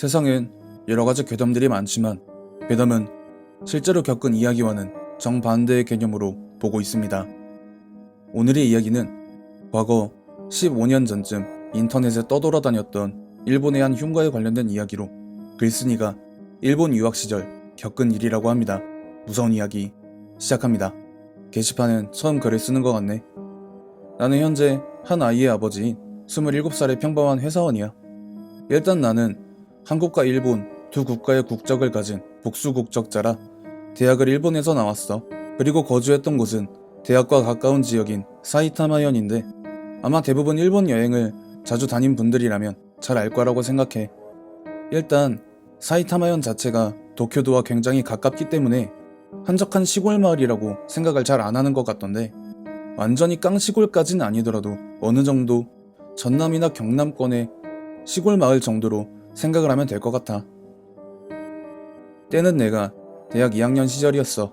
세상엔 여러가지 괴담들이 많지만 괴담은 실제로 겪은 이야기와는 정반대의 개념으로 보고 있습니다. 오늘의 이야기는 과거 15년 전쯤 인터넷에 떠돌아다녔던 일본의 한 흉가에 관련된 이야기로 글쓴이가 일본 유학 시절 겪은 일이라고 합니다. 무서운 이야기 시작합니다. 게시판엔 처음 글을 쓰는 것 같네. 나는 현재 한 아이의 아버지인 27살의 평범한 회사원이야. 일단 나는 한국과 일본 두 국가의 국적을 가진 복수 국적자라 대학을 일본에서 나왔어. 그리고 거주했던 곳은 대학과 가까운 지역인 사이타마현인데 아마 대부분 일본 여행을 자주 다닌 분들이라면 잘 알 거라고 생각해. 일단 사이타마현 자체가 도쿄도와 굉장히 가깝기 때문에 한적한 시골 마을이라고 생각을 잘 안 하는 것 같던데 완전히 깡시골까지는 아니더라도 어느 정도 전남이나 경남권의 시골 마을 정도로 생각을 하면 될 것 같아. 때는 내가 대학 2학년 시절이었어.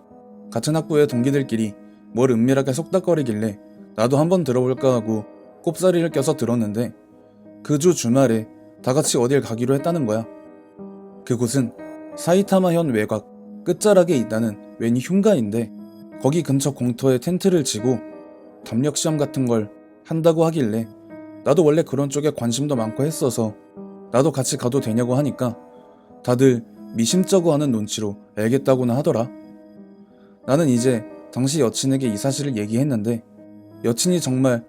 같은 학부의 동기들끼리 뭘 은밀하게 속닥거리길래 나도 한번 들어볼까 하고 꼽사리를 껴서 들었는데 그 주 주말에 다같이 어딜 가기로 했다는 거야. 그곳은 사이타마현 외곽 끝자락에 있다는 웬 흉가인데 거기 근처 공터에 텐트를 치고 담력시험 같은 걸 한다고 하길래 나도 원래 그런 쪽에 관심도 많고 했어서 나도 같이 가도 되냐고 하니까 다들 미심쩍어 하는 눈치로 알겠다고는 하더라. 나는 이제 당시 여친에게 이 사실을 얘기했는데 여친이 정말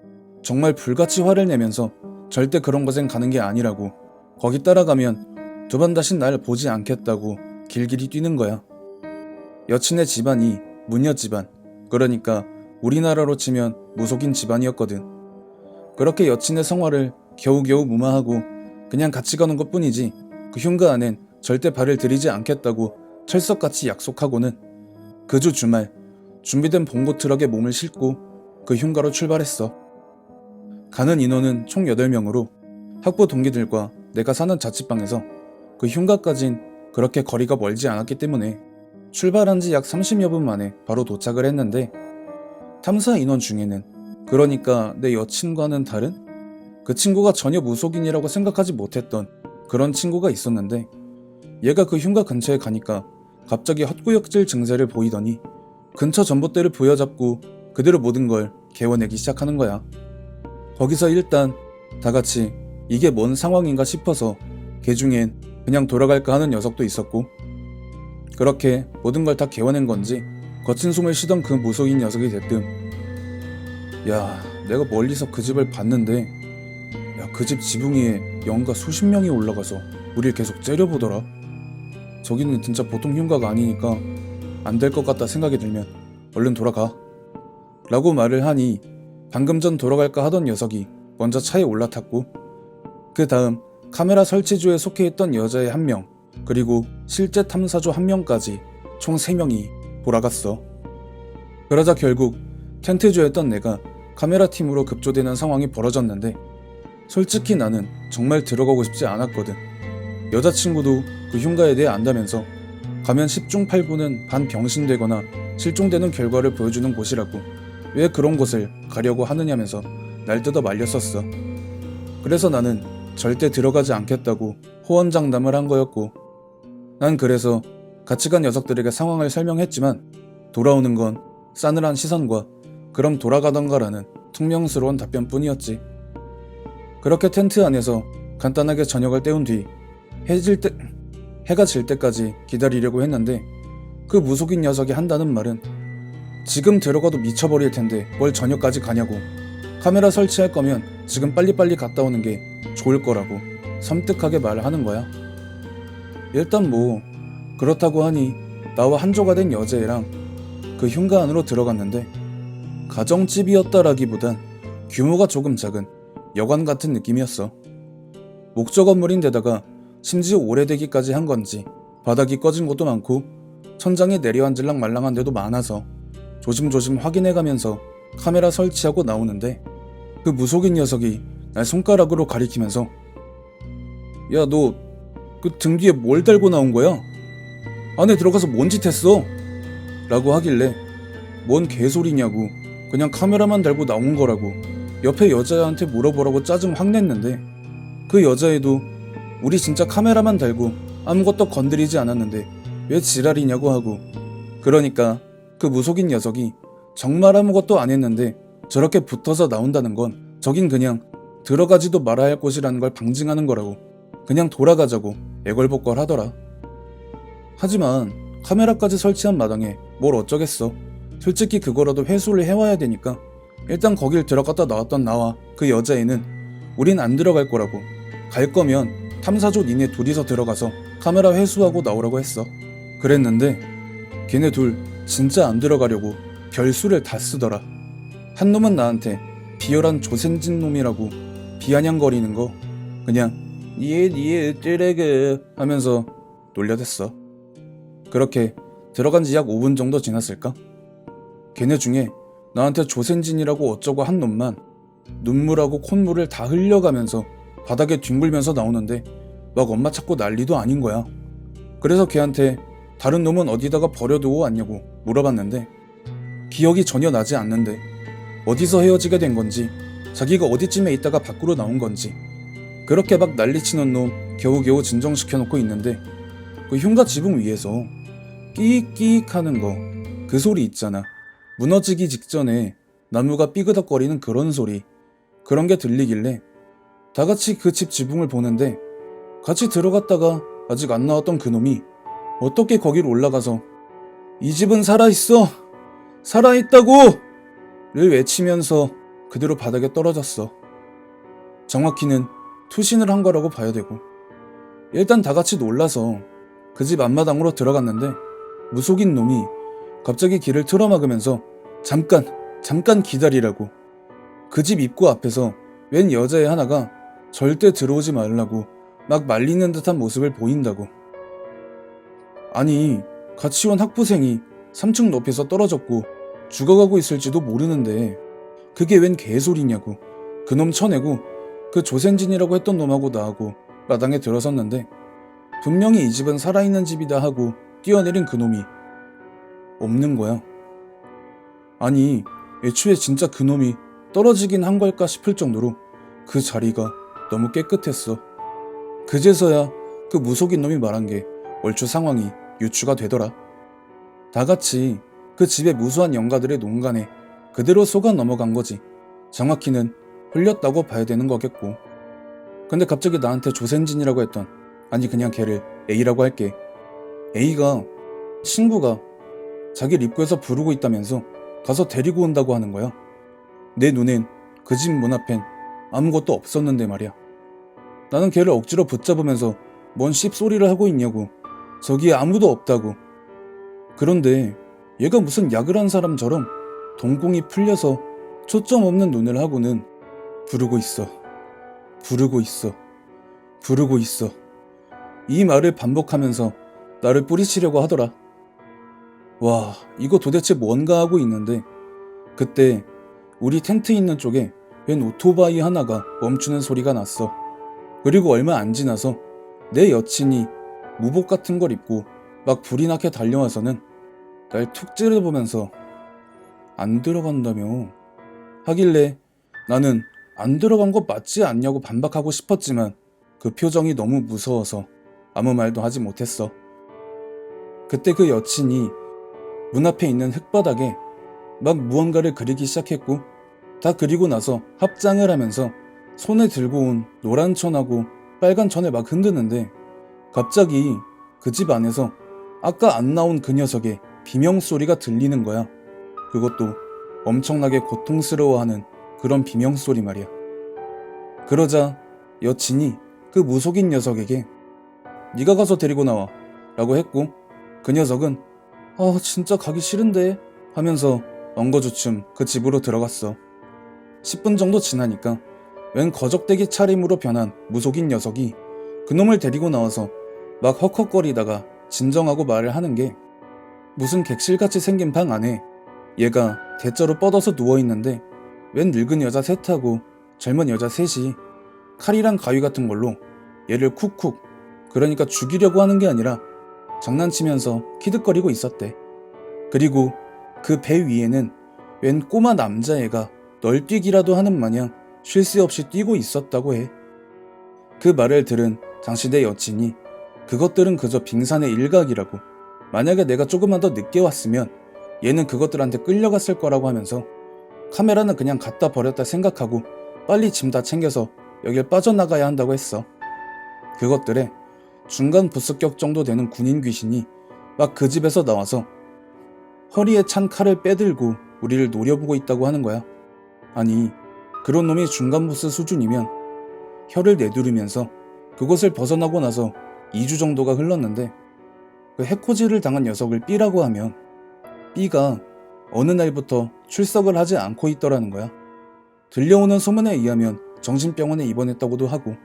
불같이 화를 내면서 절대 그런 곳엔 가는 게 아니라고 거기 따라가면 두 번 다신 날 보지 않겠다고 길길이 뛰는 거야. 여친의 집안이 무녀 집안, 그러니까 우리나라로 치면 무속인 집안이었거든. 그렇게 여친의 성화를 겨우겨우 무마하고 그냥 같이 가는 것 뿐이지 그 흉가 안엔 절대 발을 들이지 않겠다고 철석같이 약속하고는 그 주 주말 준비된 봉고 트럭에 몸을 싣고 그 흉가로 출발했어. 가는 인원은 총 8명으로 학부 동기들과 내가 사는 자취방에서 그 흉가까진 그렇게 거리가 멀지 않았기 때문에 출발한 지 약 30여 분 만에 바로 도착을 했는데 탐사 인원 중에는, 그러니까 내 여친과는 다른 그 친구가 전혀 무속인이라고 생각하지 못했던 그런 친구가 있었는데 얘가 그 흉가 근처에 가니까 갑자기 헛구역질 증세를 보이더니 근처 전봇대를 부여잡고 그대로 모든 걸 개워내기 시작하는 거야. 거기서 일단 다같이 이게 뭔 상황인가 싶어서 걔 중엔 그냥 돌아갈까 하는 녀석도 있었고, 그렇게 모든 걸 다 개워낸 건지 거친 숨을 쉬던 그 무속인 녀석이 대뜸 야, 내가 멀리서 그 집을 봤는데 그 집 지붕 위에 영가 수십 명이 올라가서 우릴 계속 째려보더라. 저기는 진짜 보통 흉가가 아니니까 안 될 것 같다 생각이 들면 얼른 돌아가 라고 말을 하니 방금 전 돌아갈까 하던 녀석이 먼저 차에 올라탔고 그 다음 카메라 설치조에 속해 있던 여자애 1명 그리고 실제 탐사조 1명까지 총 3명이 돌아갔어. 그러자 결국 텐트조였던 내가 카메라 팀으로 급조되는 상황이 벌어졌는데 솔직히 나는 정말 들어가고 싶지 않았거든. 여자친구도 그 흉가에 대해 안다면서 가면 10중 8구는 반병신되거나 실종되는 결과를 보여주는 곳이라고 왜 그런 곳을 가려고 하느냐면서 날 뜯어 말렸었어. 그래서 나는 절대 들어가지 않겠다고 호언장담을 한 거였고 난 그래서 같이 간 녀석들에게 상황을 설명했지만 돌아오는 건 싸늘한 시선과 그럼 돌아가던가라는 퉁명스러운 답변뿐이었지. 그렇게 텐트 안에서 간단하게 저녁을 때운 뒤 해가 질 때까지 기다리려고 했는데 그 무속인 녀석이 한다는 말은 지금 들어가도 미쳐버릴 텐데 뭘 저녁까지 가냐고, 카메라 설치할 거면 지금 빨리빨리 갔다 오는 게 좋을 거라고 섬뜩하게 말을 하는 거야. 일단 뭐 그렇다고 하니 나와 한조가 된 여자애랑 그 흉가 안으로 들어갔는데 가정집이었다라기보단 규모가 조금 작은 여관 같은 느낌이었어. 목조 건물인데다가 심지어 오래되기까지 한 건지 바닥이 꺼진 곳도 많고 천장에 내려앉을랑 말랑한 데도 많아서 조심조심 확인해가면서 카메라 설치하고 나오는데 그 무속인 녀석이 날 손가락으로 가리키면서 야, 너 그 등 뒤에 뭘 달고 나온 거야? 안에 들어가서 뭔 짓 했어? 라고 하길래 뭔 개소리냐고, 그냥 카메라만 달고 나온 거라고 옆에 여자애한테 물어보라고 짜증 확 냈는데 그 여자애도 우리 진짜 카메라만 달고 아무것도 건드리지 않았는데 왜 지랄이냐고 하고, 그러니까 그 무속인 녀석이 정말 아무것도 안 했는데 저렇게 붙어서 나온다는 건 저긴 그냥 들어가지도 말아야 할 곳이라는 걸 방증하는 거라고 그냥 돌아가자고 애걸복걸 하더라. 하지만 카메라까지 설치한 마당에 뭘 어쩌겠어. 솔직히 그거라도 회수를 해와야 되니까 일단 거길 들어갔다 나왔던 나와 그 여자애는 우린 안 들어갈 거라고, 갈 거면 탐사조 니네 둘이서 들어가서 카메라 회수하고 나오라고 했어. 그랬는데 걔네 둘 진짜 안 들어가려고 별수를 다 쓰더라. 한 놈은 나한테 비열한 조센진 놈이라고 비아냥거리는 거 그냥 니에 으뜨레그 하면서 놀려댔어. 그렇게 들어간 지 약 5분 정도 지났을까? 걔네 중에 나한테 조센진이라고 어쩌고 한 놈만 눈물하고 콧물을 다 흘려가면서 바닥에 뒹굴면서 나오는데 막 엄마 찾고 난리도 아닌 거야. 그래서 걔한테 다른 놈은 어디다가 버려두고 왔냐고 물어봤는데 기억이 전혀 나지 않는데 어디서 헤어지게 된 건지 자기가 어디쯤에 있다가 밖으로 나온 건지 그렇게 막 난리치는 놈 겨우겨우 진정시켜놓고 있는데 그 흉가 지붕 위에서 끼익끼익 하는 거, 그 소리 있잖아. 무너지기 직전에 나무가 삐그덕거리는 그런 소리, 그런 게 들리길래 다같이 그 집 지붕을 보는데 같이 들어갔다가 아직 안 나왔던 그놈이 어떻게 거기로 올라가서 이 집은 살아있어! 살아있다고! 를 외치면서 그대로 바닥에 떨어졌어. 정확히는 투신을 한 거라고 봐야 되고, 일단 다같이 놀라서 그 집 앞마당으로 들어갔는데 무속인 놈이 갑자기 길을 틀어막으면서 잠깐 기다리라고, 그 집 입구 앞에서 웬 여자애 하나가 절대 들어오지 말라고 막 말리는 듯한 모습을 보인다고. 아니, 같이 온 학부생이 3층 높이서 떨어졌고 죽어가고 있을지도 모르는데 그게 웬 개소리냐고. 그놈 쳐내고 그 조센진이라고 했던 놈하고 나하고 마당에 들어섰는데 분명히 이 집은 살아있는 집이다 하고 뛰어내린 그놈이 없는 거야. 아니, 애초에 진짜 그놈이 떨어지긴 한 걸까 싶을 정도로 그 자리가 너무 깨끗했어. 그제서야 그 무속인 놈이 말한 게 얼추 상황이 유추가 되더라. 다같이 그 집의 무수한 영가들의 농간에 그대로 속아 넘어간 거지. 정확히는 흘렸다고 봐야 되는 거겠고. 근데 갑자기 나한테 조센진이라고 했던, 아니 그냥 걔를 A라고 할게. A가 친구가 자기를 입구에서 부르고 있다면서 가서 데리고 온다고 하는 거야. 내 눈엔 그 집 문 앞엔 아무것도 없었는데 말이야. 나는 걔를 억지로 붙잡으면서 뭔 씹소리를 하고 있냐고. 저기에 아무도 없다고. 그런데 얘가 무슨 약을 한 사람처럼 동공이 풀려서 초점 없는 눈을 하고는 부르고 있어. 이 말을 반복하면서 나를 뿌리치려고 하더라. 와, 이거 도대체 뭔가 하고 있는데 그때 우리 텐트 있는 쪽에 웬 오토바이 하나가 멈추는 소리가 났어. 그리고 얼마 안 지나서 내 여친이 무복 같은 걸 입고 막 불이 나게 달려와서는 날 툭 찌르보면서 안 들어간다며 하길래 나는 안 들어간 거 맞지 않냐고 반박하고 싶었지만 그 표정이 너무 무서워서 아무 말도 하지 못했어. 그때 그 여친이 문 앞에 있는 흙바닥에 막 무언가를 그리기 시작했고, 다 그리고 나서 합장을 하면서 손에 들고 온 노란 천하고 빨간 천을 막 흔드는데 갑자기 그 집 안에서 아까 안 나온 그 녀석의 비명소리가 들리는 거야. 그것도 엄청나게 고통스러워하는 그런 비명소리 말이야. 그러자 여친이 그 무속인 녀석에게 네가 가서 데리고 나와 라고 했고, 그 녀석은 진짜 가기 싫은데 하면서 엉거주춤 그 집으로 들어갔어. 10분 정도 지나니까 웬 거적대기 차림으로 변한 무속인 녀석이 그놈을 데리고 나와서 막 헉헉거리다가 진정하고 말을 하는 게, 무슨 객실같이 생긴 방 안에 얘가 대자로 뻗어서 누워있는데 웬 늙은 여자 셋하고 젊은 여자 셋이 칼이랑 가위 같은 걸로 얘를 쿡쿡, 그러니까 죽이려고 하는 게 아니라 장난치면서 키득거리고 있었대. 그리고 그 배 위에는 웬 꼬마 남자애가 널뛰기라도 하는 마냥 쉴 새 없이 뛰고 있었다고 해. 그 말을 들은 당시 내 여친이 그것들은 그저 빙산의 일각이라고, 만약에 내가 조금만 더 늦게 왔으면 얘는 그것들한테 끌려갔을 거라고 하면서 카메라는 그냥 갖다 버렸다 생각하고 빨리 짐 다 챙겨서 여길 빠져나가야 한다고 했어. 그것들에 중간 부습격 정도 되는 군인 귀신이 막 그 집에서 나와서 허리에 찬 칼을 빼들고 우리를 노려보고 있다고 하는 거야. 아니, 그런 놈이 중간 보스 수준이면 혀를 내두르면서 그곳을 벗어나고 나서 2주 정도가 흘렀는데 그 해코지를 당한 녀석을 B라고 하면 B가 어느 날부터 출석을 하지 않고 있더라는 거야. 들려오는 소문에 의하면 정신병원에 입원했다고도 하고,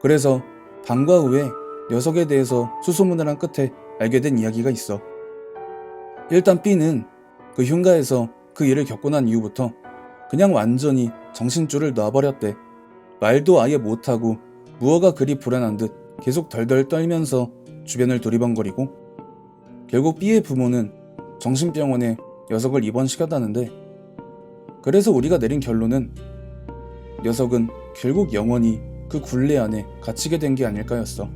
그래서 방과 후에 녀석에 대해서 수소문을 한 끝에 알게 된 이야기가 있어. 일단 B는 그 흉가에서 그 일을 겪고 난 이후부터 그냥 완전히 정신줄을 놔버렸대. 말도 아예 못하고 무어가 그리 불안한 듯 계속 덜덜 떨면서 주변을 두리번거리고, 결국 B의 부모는 정신병원에 녀석을 입원시켰다는데, 그래서 우리가 내린 결론은 녀석은 결국 영원히 그 굴레 안에 갇히게 된 게 아닐까였어.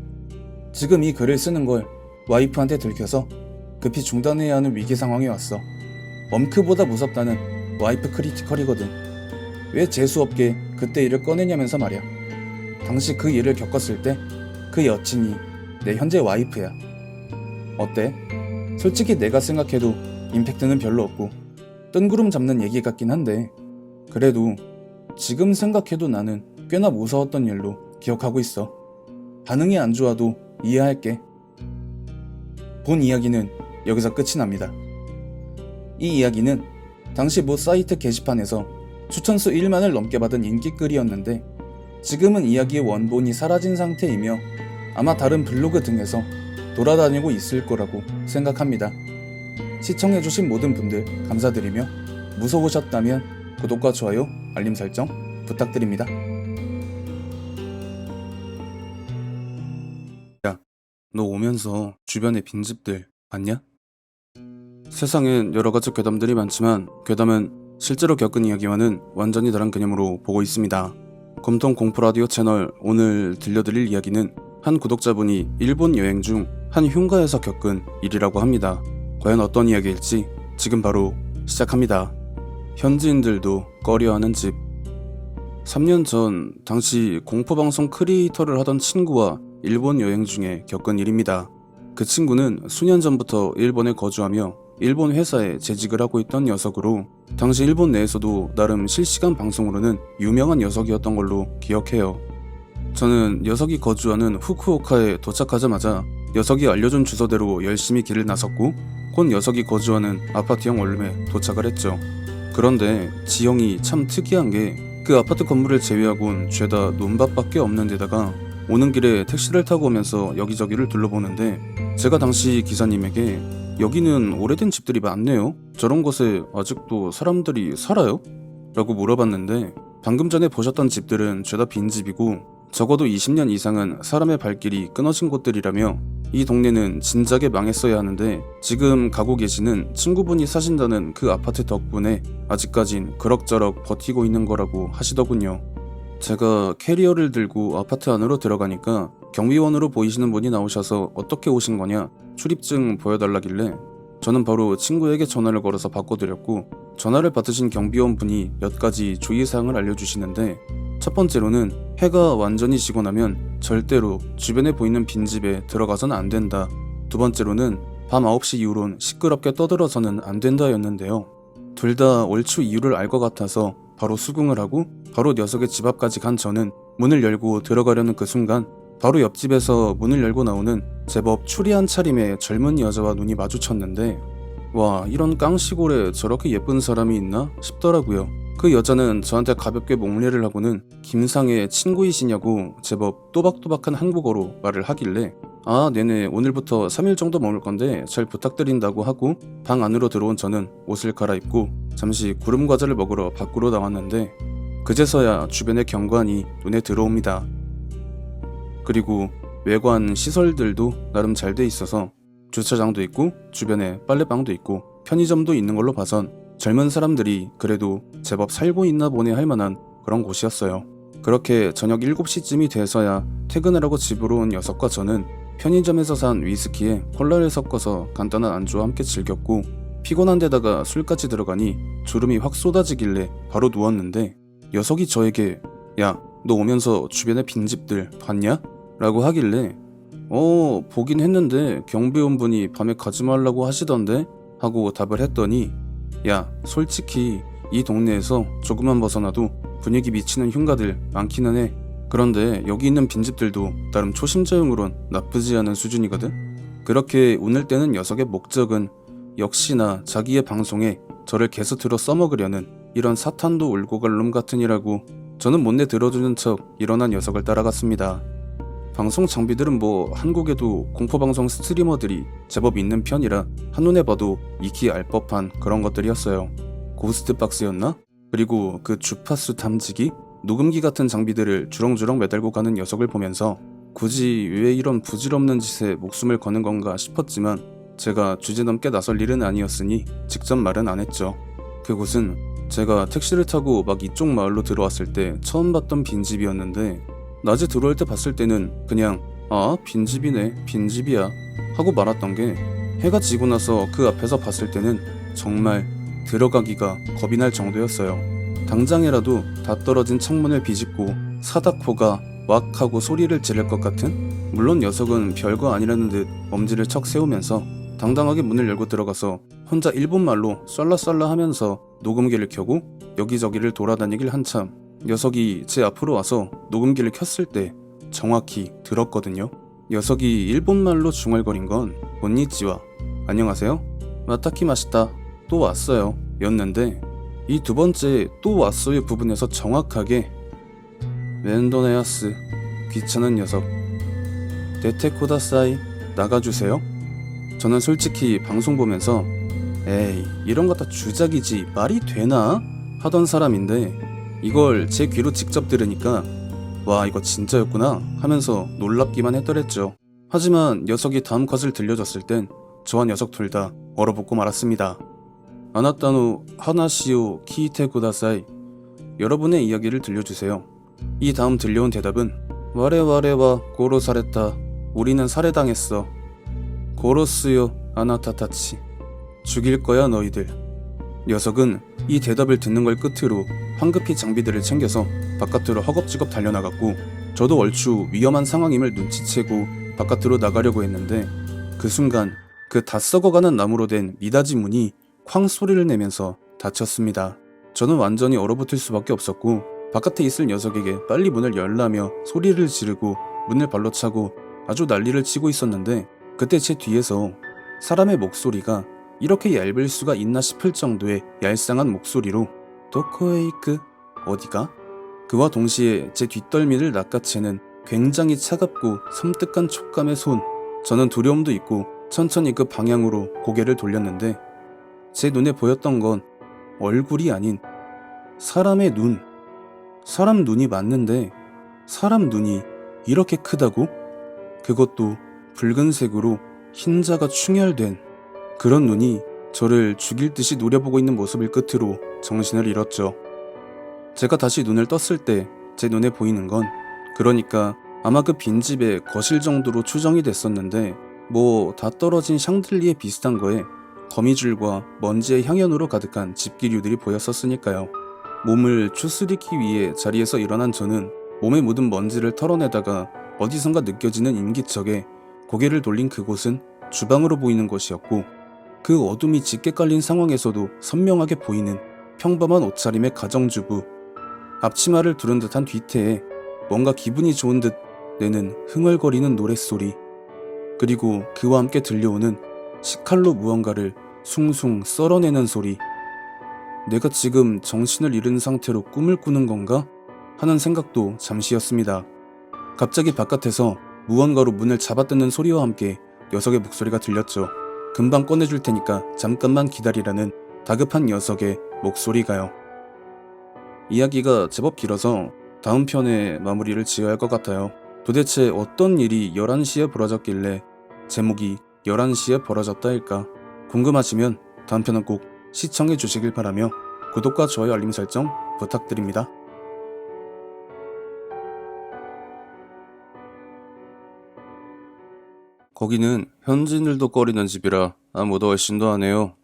지금 이 글을 쓰는 걸 와이프한테 들켜서 급히 중단해야 하는 위기 상황에 왔어. 멈크보다 무섭다는 와이프 크리티컬이거든. 왜 재수없게 그때 일을 꺼내냐면서 말이야. 당시 그 일을 겪었을 때 그 여친이 내 현재 와이프야. 어때? 솔직히 내가 생각해도 임팩트는 별로 없고 뜬구름 잡는 얘기 같긴 한데, 그래도 지금 생각해도 나는 꽤나 무서웠던 일로 기억하고 있어. 반응이 안 좋아도 이해할게. 본 이야기는 여기서 끝이 납니다. 이 이야기는 당시 모 사이트 게시판에서 추천수 1만을 넘게 받은 인기글이었는데, 지금은 이야기의 원본이 사라진 상태이며 아마 다른 블로그 등에서 돌아다니고 있을 거라고 생각합니다. 시청해주신 모든 분들 감사드리며 무서우셨다면 구독과 좋아요, 알림 설정 부탁드립니다. 야, 너 오면서 주변의 빈집들 봤냐? 세상엔 여러가지 괴담들이 많지만 괴담은 실제로 겪은 이야기와는 완전히 다른 개념으로 보고 있습니다. 검통 공포라디오 채널 오늘 들려드릴 이야기는 한 구독자분이 일본 여행 중 한 흉가에서 겪은 일이라고 합니다. 과연 어떤 이야기일지 지금 바로 시작합니다. 현지인들도 꺼려하는 집. 3년 전 당시 공포방송 크리에이터를 하던 친구와 일본 여행 중에 겪은 일입니다. 그 친구는 수년 전부터 일본에 거주하며 일본 회사에 재직을 하고 있던 녀석으로 당시 일본 내에서도 나름 실시간 방송으로는 유명한 녀석이었던 걸로 기억해요. 저는 녀석이 거주하는 후쿠오카에 도착하자마자 녀석이 알려준 주소대로 열심히 길을 나섰고 곧 녀석이 거주하는 아파트형 원룸에 도착을 했죠. 그런데 지형이 참 특이한 게 그 아파트 건물을 제외하곤 죄다 논밭밖에 없는 데다가 오는 길에 택시를 타고 오면서 여기저기를 둘러보는데, 제가 당시 기사님에게 여기는 오래된 집들이 많네요. 저런 곳에 아직도 사람들이 살아요? 라고 물어봤는데, 방금 전에 보셨던 집들은 죄다 빈집이고 적어도 20년 이상은 사람의 발길이 끊어진 곳들이라며 이 동네는 진작에 망했어야 하는데 지금 가고 계시는 친구분이 사신다는 그 아파트 덕분에 아직까진 그럭저럭 버티고 있는 거라고 하시더군요. 제가 캐리어를 들고 아파트 안으로 들어가니까 경비원으로 보이시는 분이 나오셔서 어떻게 오신 거냐, 출입증 보여달라길래 저는 바로 친구에게 전화를 걸어서 바꿔드렸고, 전화를 받으신 경비원 분이 몇 가지 주의사항을 알려주시는데, 첫 번째로는 해가 완전히 지고 나면 절대로 주변에 보이는 빈집에 들어가서는 안 된다. 두 번째로는 밤 9시 이후론 시끄럽게 떠들어서는 안 된다였는데요. 둘 다 얼추 이유를 알 것 같아서 바로 수긍을 하고 바로 녀석의 집 앞까지 간 저는 문을 열고 들어가려는 그 순간 바로 옆집에서 문을 열고 나오는 제법 추리한 차림의 젊은 여자와 눈이 마주쳤는데, 와, 이런 깡시골에 저렇게 예쁜 사람이 있나 싶더라고요. 그 여자는 저한테 가볍게 목례를 하고는 김상의 친구이시냐고 제법 또박또박한 한국어로 말을 하길래 아, 네네, 오늘부터 3일 정도 머물 건데 잘 부탁드린다고 하고 방 안으로 들어온 저는 옷을 갈아입고 잠시 구름과자를 먹으러 밖으로 나왔는데 그제서야 주변의 경관이 눈에 들어옵니다. 그리고 외관 시설들도 나름 잘 돼 있어서 주차장도 있고 주변에 빨래방도 있고 편의점도 있는 걸로 봐선 젊은 사람들이 그래도 제법 살고 있나 보네 할 만한 그런 곳이었어요. 그렇게 저녁 7시쯤이 돼서야 퇴근을 하고 집으로 온 녀석과 저는 편의점에서 산 위스키에 콜라를 섞어서 간단한 안주와 함께 즐겼고, 피곤한 데다가 술까지 들어가니 졸음이 확 쏟아지길래 바로 누웠는데, 녀석이 저에게 야, 너 오면서 주변에 빈집들 봤냐? 라고 하길래 보긴 했는데 경비원분이 밤에 가지 말라고 하시던데? 하고 답을 했더니, 야, 솔직히 이 동네에서 조금만 벗어나도 분위기 미치는 흉가들 많기는 해. 그런데 여기 있는 빈집들도 나름 초심자용으론 나쁘지 않은 수준이거든? 그렇게 웃을 때는 녀석의 목적은 역시나 자기의 방송에 저를 게스트로 써먹으려는 이런 사탄도 울고 갈 놈 같으니라고 저는 못내 들어주는 척 일어난 녀석을 따라갔습니다. 방송 장비들은 뭐 한국에도 공포방송 스트리머들이 제법 있는 편이라 한눈에 봐도 익히 알 법한 그런 것들이었어요. 고스트박스였나? 그리고 그 주파수 탐지기? 녹음기 같은 장비들을 주렁주렁 매달고 가는 녀석을 보면서 굳이 왜 이런 부질없는 짓에 목숨을 거는 건가 싶었지만 제가 주제넘게 나설 일은 아니었으니 직접 말은 안 했죠. 그곳은 제가 택시를 타고 막 이쪽 마을로 들어왔을 때 처음 봤던 빈집이었는데, 낮에 들어올 때 봤을 때는 그냥 빈집이네, 빈집이야 하고 말았던 게, 해가 지고 나서 그 앞에서 봤을 때는 정말 들어가기가 겁이 날 정도였어요. 당장이라도 다 떨어진 창문을 비집고 사다코가 왁 하고 소리를 지를 것 같은, 물론 녀석은 별거 아니라는 듯 엄지를 척 세우면서 당당하게 문을 열고 들어가서 혼자 일본말로 썰라썰라 하면서 녹음기를 켜고 여기저기를 돌아다니길 한참 녀석이 제 앞으로 와서 녹음기를 켰을 때 정확히 들었거든요. 녀석이 일본말로 중얼거린 건 곤니치와, 안녕하세요, 마타키 마시다, 또 왔어요 였는데, 이 두 번째 또 왔어요 부분에서 정확하게 멘도네야스, 귀찮은 녀석, 데테코다사이, 나가주세요. 저는 솔직히 방송 보면서 에이, 이런 거 다 주작이지 말이 되나? 하던 사람인데, 이걸 제 귀로 직접 들으니까 와, 이거 진짜였구나 하면서 놀랍기만 했더랬죠. 하지만 녀석이 다음 컷을 들려줬을 땐 저와 녀석 둘 다 얼어붙고 말았습니다. 아나타노 하나시오 키이테 쿠다사이, 여러분의 이야기를 들려주세요. 이 다음 들려온 대답은 와레와레와 고로사레타, 우리는 살해당했어. 고로스요 아나타타치, 죽일 거야 너희들. 녀석은 이 대답을 듣는 걸 끝으로 황급히 장비들을 챙겨서 바깥으로 허겁지겁 달려나갔고, 저도 얼추 위험한 상황임을 눈치채고 바깥으로 나가려고 했는데, 그 순간 그 다 썩어가는 나무로 된 미닫이 문이 쾅 소리를 내면서 닫혔습니다. 저는 완전히 얼어붙을 수밖에 없었고, 바깥에 있을 녀석에게 빨리 문을 열라며 소리를 지르고 문을 발로 차고 아주 난리를 치고 있었는데, 그때 제 뒤에서 사람의 목소리가 이렇게 얇을 수가 있나 싶을 정도의 얄쌍한 목소리로 도코에이크, 어디가? 그와 동시에 제 뒷덜미를 낚아채는 굉장히 차갑고 섬뜩한 촉감의 손. 저는 두려움도 있고 천천히 그 방향으로 고개를 돌렸는데, 제 눈에 보였던 건 얼굴이 아닌 사람의 눈. 사람 눈이 맞는데 사람 눈이 이렇게 크다고? 그것도 붉은색으로 흰자가 충혈된 그런 눈이 저를 죽일 듯이 노려보고 있는 모습을 끝으로 정신을 잃었죠. 제가 다시 눈을 떴을 때 제 눈에 보이는 건, 그러니까 아마 그 빈집의 거실 정도로 추정이 됐었는데, 뭐 다 떨어진 샹들리에 비슷한 거에 거미줄과 먼지의 향연으로 가득한 집기류들이 보였었으니까요. 몸을 추스리기 위해 자리에서 일어난 저는 몸에 묻은 먼지를 털어내다가 어디선가 느껴지는 인기척에 고개를 돌린 그곳은 주방으로 보이는 곳이었고, 그 어둠이 짙게 깔린 상황에서도 선명하게 보이는 평범한 옷차림의 가정주부, 앞치마를 두른 듯한 뒤태에 뭔가 기분이 좋은 듯 내는 흥얼거리는 노랫소리, 그리고 그와 함께 들려오는 식칼로 무언가를 숭숭 썰어내는 소리. 내가 지금 정신을 잃은 상태로 꿈을 꾸는 건가? 하는 생각도 잠시였습니다. 갑자기 바깥에서 무언가로 문을 잡아뜯는 소리와 함께 녀석의 목소리가 들렸죠. 금방 꺼내줄 테니까 잠깐만 기다리라는 다급한 녀석의 목소리가요. 이야기가 제법 길어서 다음 편에 마무리를 지어야 할 것 같아요. 도대체 어떤 일이 11시에 벌어졌길래 제목이 11시에 벌어졌다일까? 궁금하시면 다음 편은 꼭 시청해 주시길 바라며 구독과 좋아요 알림 설정 부탁드립니다. 거기는 현지인들도 꺼리는 집이라 아무도 얼씬도 안 해요.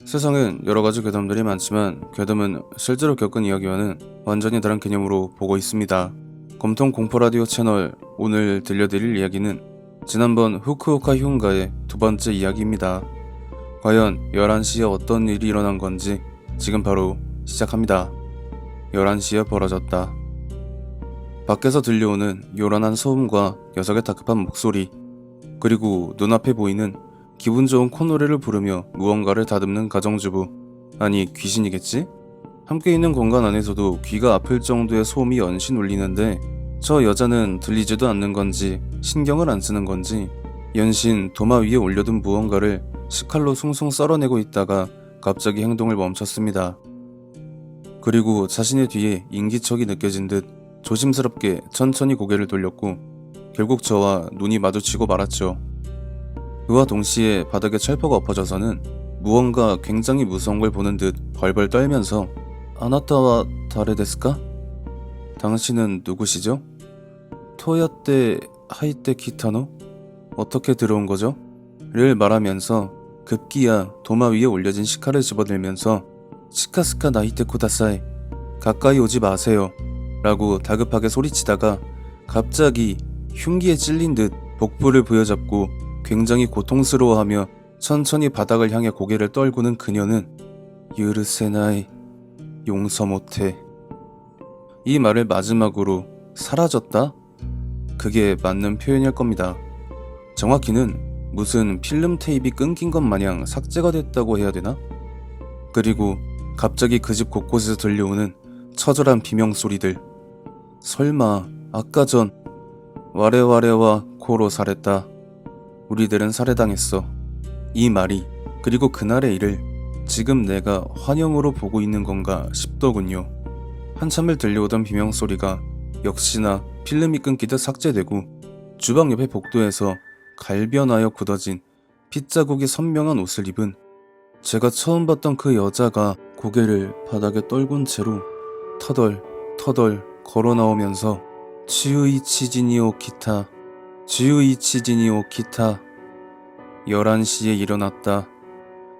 세상엔 여러 가지 괴담들이 많지만 괴담은 실제로 겪은 이야기와는 완전히 다른 개념으로 보고 있습니다. 검통 공포라디오 채널 오늘 들려드릴 이야기는 지난번 후쿠오카 흉가의 두 번째 이야기입니다. 과연 11시에 어떤 일이 일어난 건지 지금 바로 시작합니다. 11시에 벌어졌다. 밖에서 들려오는 요란한 소음과 녀석의 다급한 목소리, 그리고 눈앞에 보이는 기분 좋은 콧노래를 부르며 무언가를 다듬는 가정주부. 아니, 귀신이겠지? 함께 있는 공간 안에서도 귀가 아플 정도의 소음이 연신 울리는데 저 여자는 들리지도 않는 건지 신경을 안 쓰는 건지 연신 도마 위에 올려둔 무언가를 식칼로 숭숭 썰어내고 있다가 갑자기 행동을 멈췄습니다. 그리고 자신의 뒤에 인기척이 느껴진 듯 조심스럽게 천천히 고개를 돌렸고 결국 저와 눈이 마주치고 말았죠. 그와 동시에 바닥에 철퍼가 엎어져서는 무언가 굉장히 무서운 걸 보는 듯 벌벌 떨면서 아나타와 다레 데스까? 당신은 누구시죠? 토야떼 하이테 키타노? 어떻게 들어온 거죠? 를 말하면서 급기야 도마 위에 올려진 시카를 집어들면서 시카스카 나이테 쿠다사이, 가까이 오지 마세요 라고 다급하게 소리치다가 갑자기 흉기에 찔린 듯 복부를 부여잡고 굉장히 고통스러워하며 천천히 바닥을 향해 고개를 떨구는 그녀는 유르세나이, 용서 못해. 이 말을 마지막으로 사라졌다? 그게 맞는 표현일 겁니다. 정확히는 무슨 필름 테이프가 끊긴 것 마냥 삭제가 됐다고 해야 되나? 그리고 갑자기 그 집 곳곳에서 들려오는 처절한 비명소리들. 설마 아까 전 와레와레와 코로 살했다. 우리들은 살해당했어. 이 말이 그리고 그날의 일을 지금 내가 환영으로 보고 있는 건가 싶더군요. 한참을 들려오던 비명소리가 역시나 필름이 끊기듯 삭제되고 주방 옆의 복도에서 갈변하여 굳어진 핏자국이 선명한 옷을 입은 제가 처음 봤던 그 여자가 고개를 바닥에 떨군 채로 터덜 걸어 나오면서 쥐우이치지니 오키타, 쥐우이치지니 오키타, 11시에 일어났다.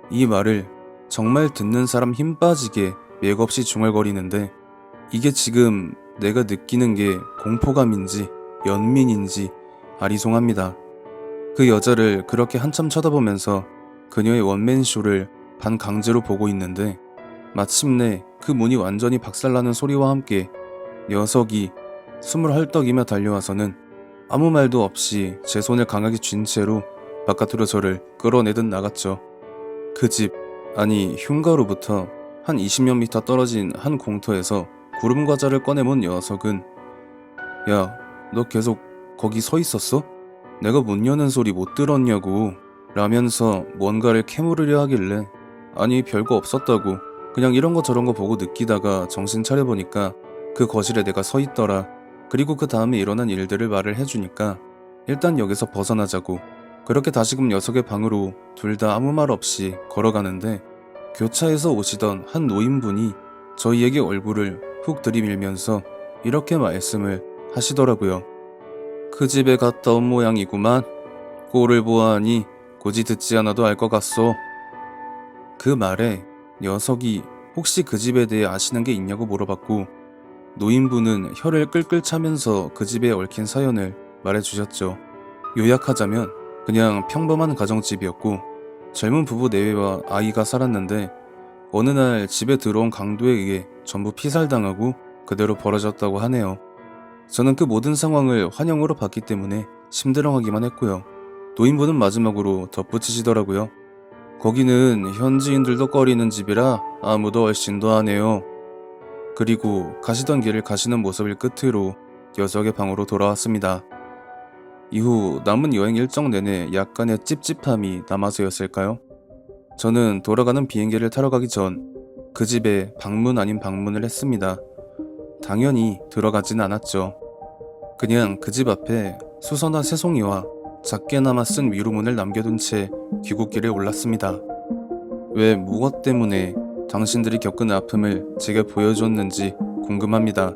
이 말을 정말 듣는 사람 힘 빠지게 맥없이 중얼거리는데 이게 지금 내가 느끼는 게 공포감인지 연민인지 아리송합니다. 그 여자를 그렇게 한참 쳐다보면서 그녀의 원맨쇼를 반강제로 보고 있는데 마침내 그 문이 완전히 박살나는 소리와 함께 녀석이 숨을 헐떡이며 달려와서는 아무 말도 없이 제 손을 강하게 쥔 채로 바깥으로 저를 끌어내듯 나갔죠. 그 집, 아니 흉가로부터 한 20여 미터 떨어진 한 공터에서 구름 과자를 꺼내몬 녀석은 야, 너 계속 거기 서 있었어? 내가 문 여는 소리 못 들었냐고 라면서 뭔가를 캐물으려 하길래 아니 별거 없었다고 그냥 이런 거 저런 거 보고 느끼다가 정신 차려보니까 그 거실에 내가 서 있더라. 그리고 그 다음에 일어난 일들을 말을 해주니까 일단 여기서 벗어나자고 그렇게 다시금 녀석의 방으로 둘 다 아무 말 없이 걸어가는데 교차에서 오시던 한 노인분이 저희에게 얼굴을 훅 들이밀면서 이렇게 말씀을 하시더라고요. 그 집에 갔다 온 모양이구만. 꼴을 보아하니 굳이 듣지 않아도 알 것 같소. 그 말에 녀석이 혹시 그 집에 대해 아시는 게 있냐고 물어봤고 노인분은 혀를 끌끌 차면서 그 집에 얽힌 사연을 말해주셨죠. 요약하자면 그냥 평범한 가정집이었고 젊은 부부 4회와 아이가 살았는데 어느 날 집에 들어온 강도에 의해 전부 피살당하고 그대로 벌어졌다고 하네요. 저는 그 모든 상황을 환영으로 봤기 때문에 심드렁하기만 했고요. 노인분은 마지막으로 덧붙이시더라고요. 거기는 현지인들도 꺼리는 집이라 아무도 얼씬도 안 해요. 그리고 가시던 길을 가시는 모습을 끝으로 녀석의 방으로 돌아왔습니다. 이후 남은 여행 일정 내내 약간의 찝찝함이 남아서였을까요? 저는 돌아가는 비행기를 타러 가기 전 그 집에 방문 아닌 방문을 했습니다. 당연히 들어가진 않았죠. 그냥 그 집 앞에 수선화 새송이와 작게나마 쓴 위로문을 남겨둔 채 귀국길에 올랐습니다. 왜 무엇 때문에 당신들이 겪은 아픔을 제게 보여줬는지 궁금합니다.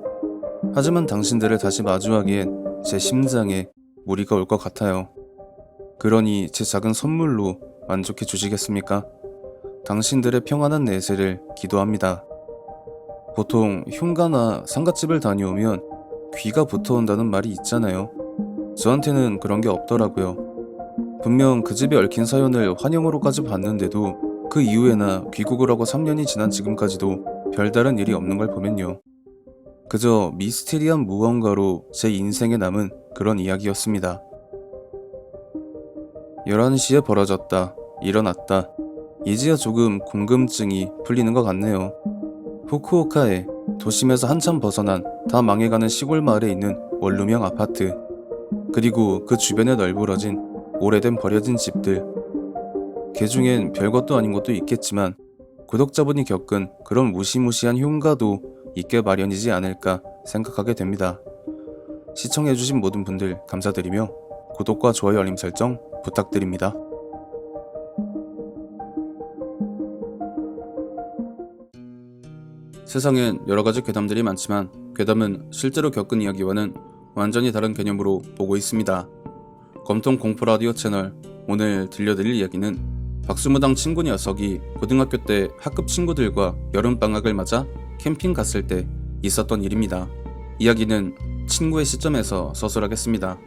하지만 당신들을 다시 마주하기엔 제 심장에 무리가 올 것 같아요. 그러니 제 작은 선물로 만족해 주시겠습니까? 당신들의 평안한 내세를 기도합니다. 보통 흉가나 상갓집을 다녀오면 귀가 붙어온다는 말이 있잖아요. 저한테는 그런 게 없더라고요. 분명 그 집에 얽힌 사연을 환영으로까지 봤는데도 그 이후에나 귀국을 하고 3년이 지난 지금까지도 별다른 일이 없는 걸 보면요. 그저 미스테리한 무언가로 제 인생에 남은 그런 이야기였습니다. 11시에 벌어졌다. 일어났다. 이제야 조금 궁금증이 풀리는 것 같네요. 후쿠오카에 도심에서 한참 벗어난 다 망해가는 시골 마을에 있는 원룸형 아파트, 그리고 그 주변에 널브러진 오래된 버려진 집들. 그 중엔 별것도 아닌 것도 있겠지만 구독자분이 겪은 그런 무시무시한 흉가도 있게 마련이지 않을까 생각하게 됩니다. 시청해주신 모든 분들 감사드리며 구독과 좋아요 알림 설정 부탁드립니다. 세상엔 여러가지 괴담들이 많지만 괴담은 실제로 겪은 이야기와는 완전히 다른 개념으로 보고 있습니다. 검통 공포라디오 채널, 오늘 들려드릴 이야기는 박수무당 친구 녀석이 고등학교 때 학급 친구들과 여름방학을 맞아 캠핑 갔을 때 있었던 일입니다. 이야기는 친구의 시점에서 서술하겠습니다.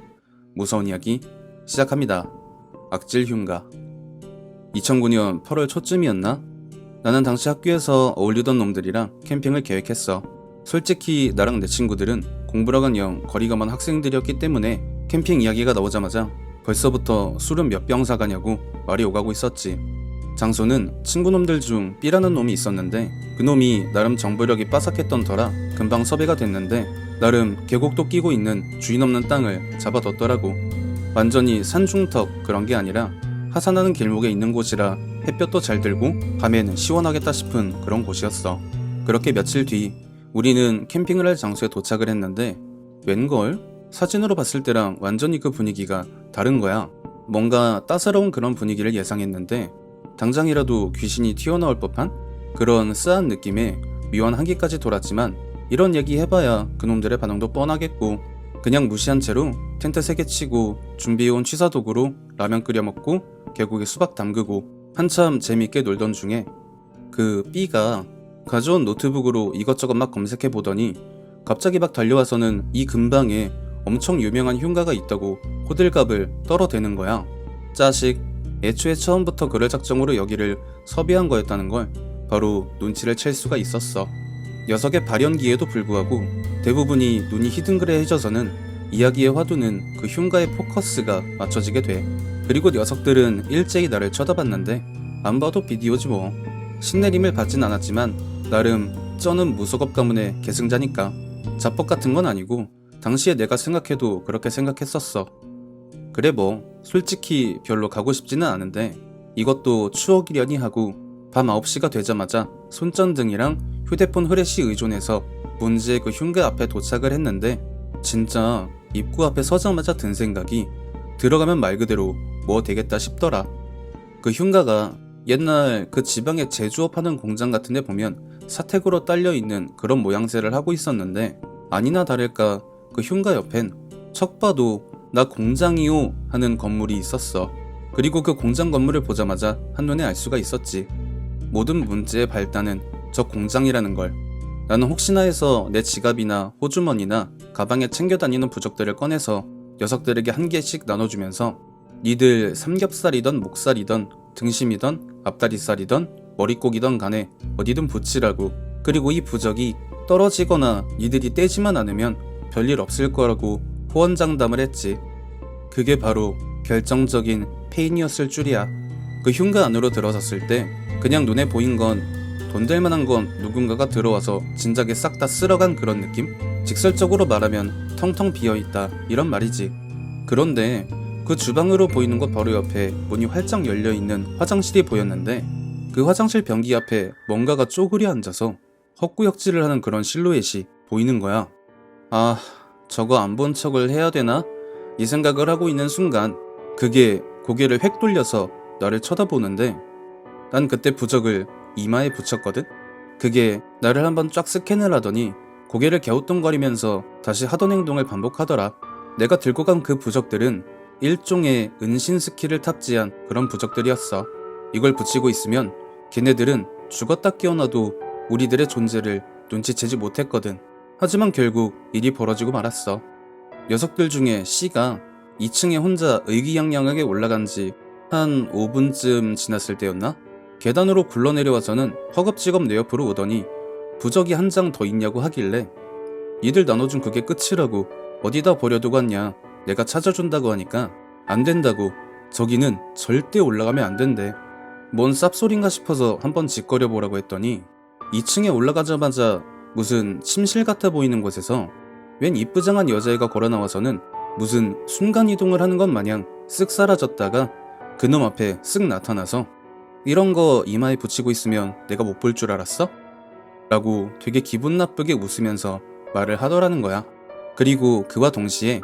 무서운 이야기 시작합니다. 악질 흉가. 2009년 8월 초쯤이었나? 나는 당시 학교에서 어울리던 놈들이랑 캠핑을 계획했어. 솔직히 나랑 내 친구들은 공부랑은 영 거리가 먼 학생들이었기 때문에 캠핑 이야기가 나오자마자 벌써부터 술은 몇 병 사가냐고 말이 오가고 있었지. 장소는 친구놈들 중 B라는 놈이 있었는데 그 놈이 나름 정보력이 빠삭했던 터라 금방 섭외가 됐는데 나름 계곡도 끼고 있는 주인 없는 땅을 잡아뒀더라고. 완전히 산중턱 그런 게 아니라 하산하는 길목에 있는 곳이라 햇볕도 잘 들고 밤에는 시원하겠다 싶은 그런 곳이었어. 그렇게 며칠 뒤 우리는 캠핑을 할 장소에 도착을 했는데 웬걸? 사진으로 봤을 때랑 완전히 그 분위기가 다른 거야. 뭔가 따사로운 그런 분위기를 예상했는데 당장이라도 귀신이 튀어나올 법한 그런 쓰한 느낌에 묘한 한기까지 돌았지만 이런 얘기 해봐야 그놈들의 반응도 뻔하겠고 그냥 무시한 채로 텐트 3개 치고 준비해온 취사도구로 라면 끓여 먹고 계곡에 수박 담그고 한참 재밌게 놀던 중에 그 B가 가져온 노트북으로 이것저것 막 검색해보더니 갑자기 막 달려와서는 이 근방에 엄청 유명한 흉가가 있다고 호들갑을 떨어대는 거야. 짜식, 애초에 처음부터 그럴 작정으로 여기를 섭외한 거였다는 걸 바로 눈치를 챌 수가 있었어. 녀석의 발연기에도 불구하고 대부분이 눈이 희둥그레해져서는 이야기의 화두는 그 흉가의 포커스가 맞춰지게 돼. 그리고 녀석들은 일제히 나를 쳐다봤는데 안 봐도 비디오지 뭐. 신내림을 받진 않았지만 나름 쩌는 무속업 가문의 계승자니까 자뻑 같은 건 아니고 당시에 내가 생각해도 그렇게 생각했었어. 그래 뭐 솔직히 별로 가고 싶지는 않은데 이것도 추억이려니 하고 밤 9시가 되자마자 손전등이랑 휴대폰 후레쉬 의존해서 문제의 그 흉가 앞에 도착을 했는데 진짜 입구 앞에 서자마자 든 생각이 들어가면 말 그대로 뭐 되겠다 싶더라. 그 흉가가 옛날 그 지방에 제조업하는 공장 같은 데 보면 사택으로 딸려있는 그런 모양새를 하고 있었는데 아니나 다를까 그 흉가 옆엔 척 봐도 나 공장이요 하는 건물이 있었어. 그리고 그 공장 건물을 보자마자 한눈에 알 수가 있었지. 모든 문제의 발단은 저 공장이라는 걸. 나는 혹시나 해서 내 지갑이나 호주머니나 가방에 챙겨 다니는 부적들을 꺼내서 녀석들에게 한 개씩 나눠주면서 니들 삼겹살이던 목살이던 등심이던 앞다리살이던 머릿고기던 간에 어디든 붙이라고. 그리고 이 부적이 떨어지거나 니들이 떼지만 않으면 별일 없을 거라고 호언장담을 했지. 그게 바로 결정적인 페인이었을 줄이야. 그 흉가 안으로 들어섰을 때 그냥 눈에 보인 건 돈 될 만한 건 누군가가 들어와서 진작에 싹 다 쓸어간 그런 느낌? 직설적으로 말하면 텅텅 비어있다 이런 말이지. 그런데 그 주방으로 보이는 곳 바로 옆에 문이 활짝 열려있는 화장실이 보였는데 그 화장실 변기 앞에 뭔가가 쪼그려 앉아서 헛구역질을 하는 그런 실루엣이 보이는 거야. 아, 저거 안 본 척을 해야 되나? 이 생각을 하고 있는 순간 그게 고개를 획 돌려서 나를 쳐다보는데 난 그때 부적을 이마에 붙였거든? 그게 나를 한번 쫙 스캔을 하더니 고개를 갸우뚱거리면서 다시 하던 행동을 반복하더라. 내가 들고 간 그 부적들은 일종의 은신 스킬을 탑재한 그런 부적들이었어. 이걸 붙이고 있으면 걔네들은 죽었다 깨어나도 우리들의 존재를 눈치채지 못했거든. 하지만 결국 일이 벌어지고 말았어. 녀석들 중에 C가 2층에 혼자 의기양양하게 올라간 지 한 5분쯤 지났을 때였나? 계단으로 굴러내려와서는 허겁지겁 내 옆으로 오더니 부적이 한 장 더 있냐고 하길래 이들 나눠준 그게 끝이라고 어디다 버려두고 왔냐, 내가 찾아준다고 하니까 안 된다고, 저기는 절대 올라가면 안 된대. 뭔 쌉소린가 싶어서 한번 짓거려 보라고 했더니 2층에 올라가자마자 무슨 침실 같아 보이는 곳에서 웬 이쁘장한 여자애가 걸어나와서는 무슨 순간이동을 하는 것 마냥 쓱 사라졌다가 그놈 앞에 쓱 나타나서 이런 거 이마에 붙이고 있으면 내가 못 볼 줄 알았어? 라고 되게 기분 나쁘게 웃으면서 말을 하더라는 거야. 그리고 그와 동시에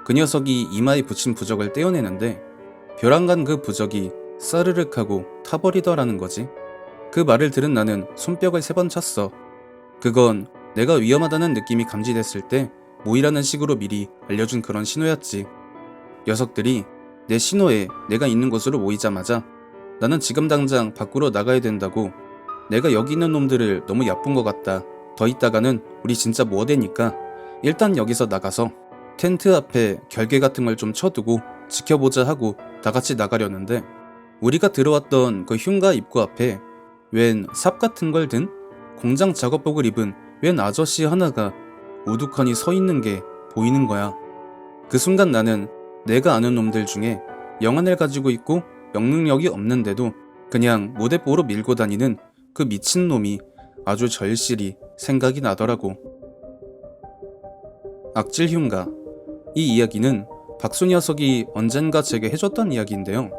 그 녀석이 이마에 붙인 부적을 떼어내는데 벼랑간 그 부적이 싸르륵 하고 타버리더라는 거지. 그 말을 들은 나는 손뼉을 3번 쳤어. 그건 내가 위험하다는 느낌이 감지됐을 때 모이라는 식으로 미리 알려준 그런 신호였지. 녀석들이 내 신호에 내가 있는 곳으로 모이자마자 나는 지금 당장 밖으로 나가야 된다고, 내가 여기 있는 놈들을 너무 얕본 것 같다, 더 있다가는 우리 진짜 뭐 되니까 일단 여기서 나가서 텐트 앞에 결계 같은 걸 좀 쳐두고 지켜보자 하고 다같이 나가려는데 우리가 들어왔던 그 흉가 입구 앞에 웬 삽 같은 걸 든 공장 작업복을 입은 웬 아저씨 하나가 우두커니 서 있는 게 보이는 거야. 그 순간 나는 내가 아는 놈들 중에 영안을 가지고 있고 영능력이 없는데도 그냥 무대뽀로 밀고 다니는 그 미친놈이 아주 절실히 생각이 나더라고. 악질 흉가. 이 이야기는 박수 녀석이 언젠가 제게 해줬던 이야기인데요.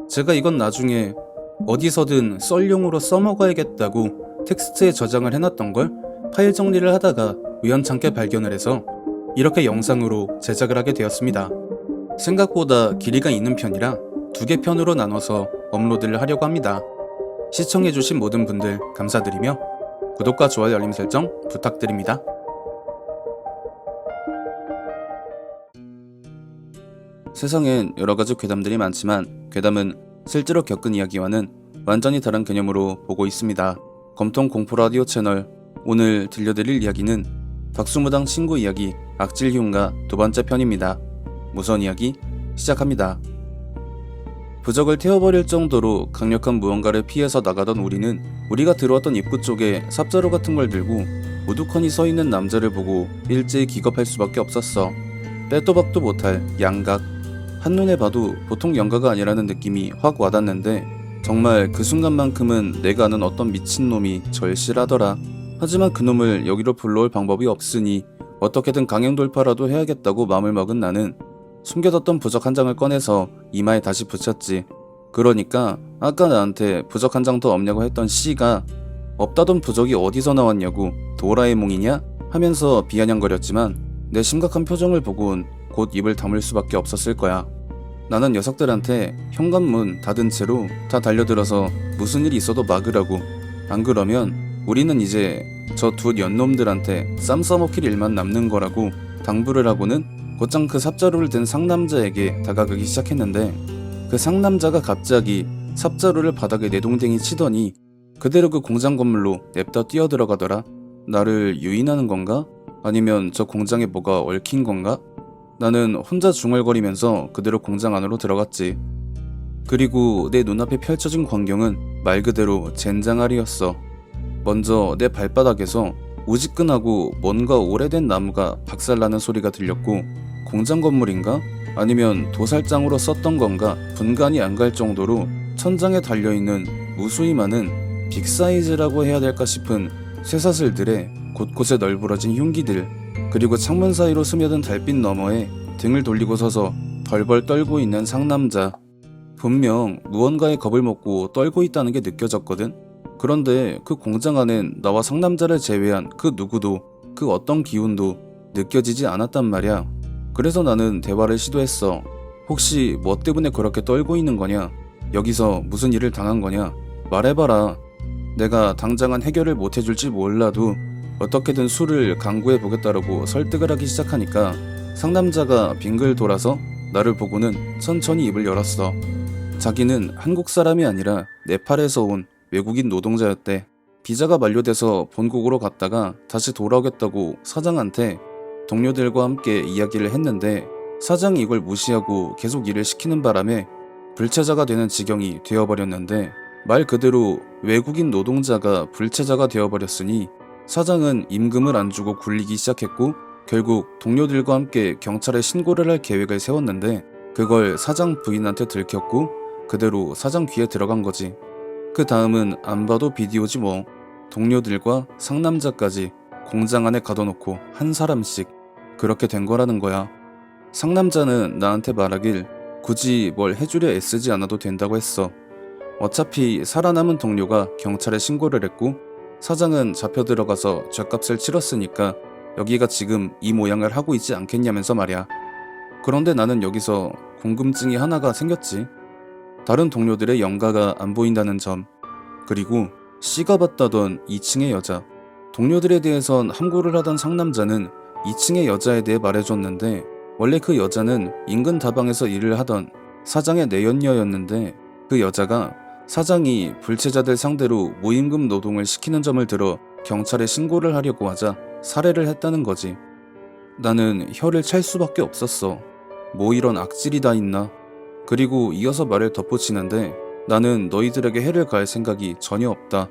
제가 이건 나중에 어디서든 썰용으로 써먹어야겠다고 텍스트에 저장을 해놨던 걸 파일 정리를 하다가 우연찮게 발견을 해서 이렇게 영상으로 제작을 하게 되었습니다. 생각보다 길이가 있는 편이라 2개 편으로 나눠서 업로드를 하려고 합니다. 시청해주신 모든 분들 감사드리며 구독과 좋아요, 알림 설정 부탁드립니다. 세상엔 여러가지 괴담들이 많지만 괴담은 실제로 겪은 이야기와는 완전히 다른 개념으로 보고 있습니다. 검통 공포 라디오 채널, 오늘 들려드릴 이야기는 박수무당 친구 이야기 악질 흉가 2번째 편입니다. 무서운 이야기 시작합니다. 부적을 태워버릴 정도로 강력한 무언가를 피해서 나가던 우리는 우리가 들어왔던 입구 쪽에 삽자루 같은 걸 들고 우두커니 서 있는 남자를 보고 일제히 기겁할 수밖에 없었어. 빼도 박도 못할 양각. 한눈에 봐도 보통 영가가 아니라는 느낌이 확 와닿는데 정말 그 순간만큼은 내가 아는 어떤 미친놈이 절실하더라. 하지만 그놈을 여기로 불러올 방법이 없으니 어떻게든 강행 돌파라도 해야겠다고 마음을 먹은 나는 숨겨뒀던 부적 한 장을 꺼내서 이마에 다시 붙였지. 그러니까 아까 나한테 부적 한 장 더 없냐고 했던 C가 없다던 부적이 어디서 나왔냐고 도라에몽이냐? 하면서 비아냥거렸지만 내 심각한 표정을 보곤 곧 입을 다물 수밖에 없었을 거야. 나는 녀석들한테 현관문 닫은 채로 다 달려들어서 무슨 일이 있어도 막으라고, 안 그러면 우리는 이제 저 2 연놈들한테 쌈 싸먹힐 일만 남는 거라고 당부를 하고는 곧장 그 삽자루를 든 상남자에게 다가가기 시작했는데 그 상남자가 갑자기 삽자루를 바닥에 내동댕이 치더니 그대로 그 공장 건물로 냅다 뛰어들어가더라. 나를 유인하는 건가? 아니면 저 공장에 뭐가 얽힌 건가? 나는 혼자 중얼거리면서 그대로 공장 안으로 들어갔지. 그리고 내 눈앞에 펼쳐진 광경은 말 그대로 젠장할이었어. 먼저 내 발바닥에서 우지끈하고 뭔가 오래된 나무가 박살나는 소리가 들렸고 공장 건물인가? 아니면 도살장으로 썼던 건가 분간이 안 갈 정도로 천장에 달려있는 무수히 많은 빅사이즈라고 해야 될까 싶은 쇠사슬들의 곳곳에 널브러진 흉기들, 그리고 창문 사이로 스며든 달빛 너머에 등을 돌리고 서서 벌벌 떨고 있는 상남자. 분명 무언가에 겁을 먹고 떨고 있다는 게 느껴졌거든. 그런데 그 공장 안엔 나와 상남자를 제외한 그 누구도 그 어떤 기운도 느껴지지 않았단 말이야. 그래서 나는 대화를 시도했어. 혹시 뭐 때문에 그렇게 떨고 있는 거냐? 여기서 무슨 일을 당한 거냐? 말해봐라. 내가 당장은 해결을 못 해줄지 몰라도 어떻게든 술을 강구해 보겠다라고 설득을 하기 시작하니까 상남자가 빙글 돌아서 나를 보고는 천천히 입을 열었어. 자기는 한국 사람이 아니라 네팔에서 온 외국인 노동자였대. 비자가 만료돼서 본국으로 갔다가 다시 돌아오겠다고 사장한테 동료들과 함께 이야기를 했는데, 사장이 이걸 무시하고 계속 일을 시키는 바람에 불체자가 되는 지경이 되어버렸는데, 말 그대로 외국인 노동자가 불체자가 되어버렸으니 사장은 임금을 안 주고 굴리기 시작했고, 결국 동료들과 함께 경찰에 신고를 할 계획을 세웠는데 그걸 사장 부인한테 들켰고 그대로 사장 귀에 들어간 거지. 그 다음은 안 봐도 비디오지 뭐. 동료들과 상남자까지 공장 안에 가둬놓고 한 사람씩 그렇게 된 거라는 거야. 상남자는 나한테 말하길 굳이 뭘 해주려 애쓰지 않아도 된다고 했어. 어차피 살아남은 동료가 경찰에 신고를 했고 사장은 잡혀 들어가서 죗값을 치렀으니까 여기가 지금 이 모양을 하고 있지 않겠냐면서 말이야. 그런데 나는 여기서 궁금증이 하나가 생겼지. 다른 동료들의 영가가 안 보인다는 점, 그리고 C가 봤다던 2층의 여자. 동료들에 대해선 함구를 하던 상남자는 2층의 여자에 대해 말해줬는데, 원래 그 여자는 인근 다방에서 일을 하던 사장의 내연녀였는데, 그 여자가 사장이 불체자들 상대로 무임금 노동을 시키는 점을 들어 경찰에 신고를 하려고 하자 살해를 했다는 거지. 나는 혀를 찰 수밖에 없었어. 뭐 이런 악질이 다 있나. 그리고 이어서 말을 덧붙이는데, 나는 너희들에게 해를 가할 생각이 전혀 없다.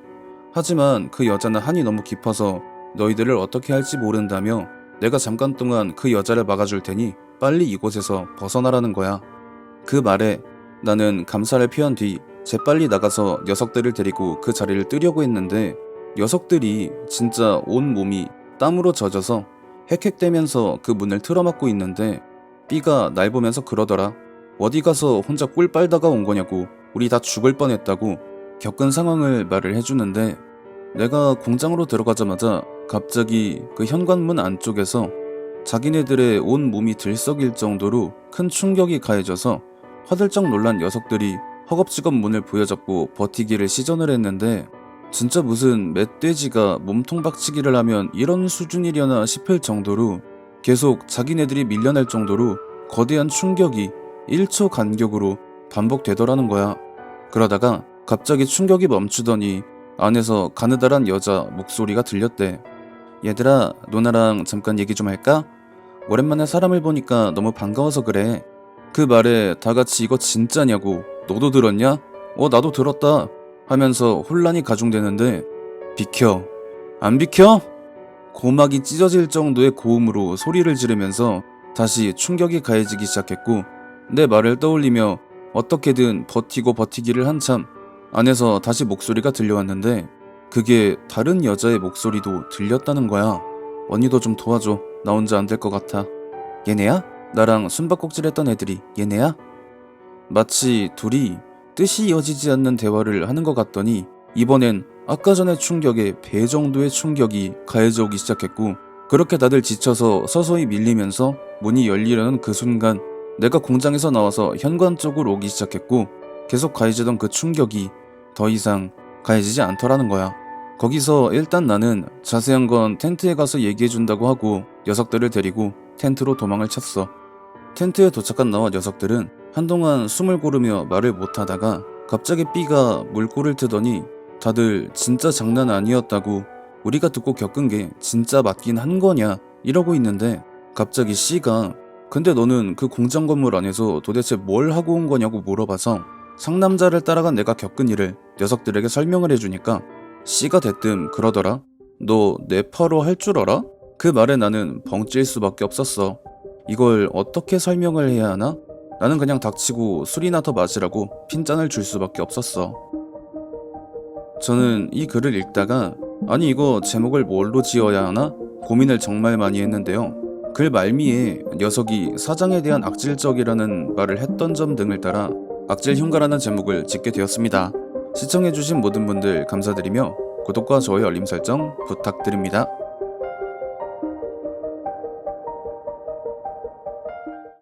하지만 그 여자는 한이 너무 깊어서 너희들을 어떻게 할지 모른다며 내가 잠깐 동안 그 여자를 막아줄 테니 빨리 이곳에서 벗어나라는 거야. 그 말에 나는 감사를 표한 뒤 재빨리 나가서 녀석들을 데리고 그 자리를 뜨려고 했는데, 녀석들이 진짜 온 몸이 땀으로 젖어서 헥헥대면서 그 문을 틀어막고 있는데, B가 날 보면서 그러더라. 어디 가서 혼자 꿀 빨다가 온 거냐고, 우리 다 죽을 뻔했다고 겪은 상황을 말을 해주는데, 내가 공장으로 들어가자마자 갑자기 그 현관문 안쪽에서 자기네들의 온 몸이 들썩일 정도로 큰 충격이 가해져서 화들짝 놀란 녀석들이 허겁지겁 문을 부여잡고 버티기를 시전을 했는데, 진짜 무슨 멧돼지가 몸통 박치기를 하면 이런 수준이려나 싶을 정도로 계속 자기네들이 밀려날 정도로 거대한 충격이 1초 간격으로 반복되더라는 거야. 그러다가 갑자기 충격이 멈추더니 안에서 가느다란 여자 목소리가 들렸대. 얘들아, 누나랑 잠깐 얘기 좀 할까? 오랜만에 사람을 보니까 너무 반가워서 그래. 그 말에 다같이 이거 진짜냐고, 너도 들었냐? 나도 들었다 하면서 혼란이 가중되는데, 비켜. 안 비켜? 고막이 찢어질 정도의 고음으로 소리를 지르면서 다시 충격이 가해지기 시작했고, 내 말을 떠올리며 어떻게든 버티기를 한참 안에서 다시 목소리가 들려왔는데, 그게 다른 여자의 목소리도 들렸다는 거야. 언니도 좀 도와줘. 나 혼자 안 될 것 같아. 얘네야? 나랑 숨바꼭질했던 애들이 얘네야? 마치 둘이 뜻이 이어지지 않는 대화를 하는 것 같더니 이번엔 아까 전의 충격에 배 정도의 충격이 가해져 오기 시작했고, 그렇게 다들 지쳐서 서서히 밀리면서 문이 열리려는 그 순간 내가 공장에서 나와서 현관 쪽으로 오기 시작했고, 계속 가해지던 그 충격이 더 이상 가해지지 않더라는 거야. 거기서 일단 나는 자세한 건 텐트에 가서 얘기해준다고 하고 녀석들을 데리고 텐트로 도망을 쳤어. 텐트에 도착한 나와 녀석들은 한동안 숨을 고르며 말을 못하다가 갑자기 B가 물꼬를 트더니 다들 진짜 장난 아니었다고, 우리가 듣고 겪은 게 진짜 맞긴 한 거냐 이러고 있는데, 갑자기 C가 근데 너는 그 공장 건물 안에서 도대체 뭘 하고 온 거냐고 물어봐서 상남자를 따라간 내가 겪은 일을 녀석들에게 설명을 해주니까 C가 대뜸 그러더라. 너 네팔어 할 줄 알아? 그 말에 나는 벙찔 수밖에 없었어. 이걸 어떻게 설명을 해야 하나? 나는 그냥 닥치고 술이나 더 마시라고 핀잔을 줄 수밖에 없었어. 저는 이 글을 읽다가 아니 이거 제목을 뭘로 지어야 하나 고민을 정말 많이 했는데요. 글 말미에 녀석이 사장에 대한 악질적이라는 말을 했던 점 등을 따라 악질 흉가라는 제목을 짓게 되었습니다. 시청해주신 모든 분들 감사드리며 구독과 좋아요 알림 설정 부탁드립니다.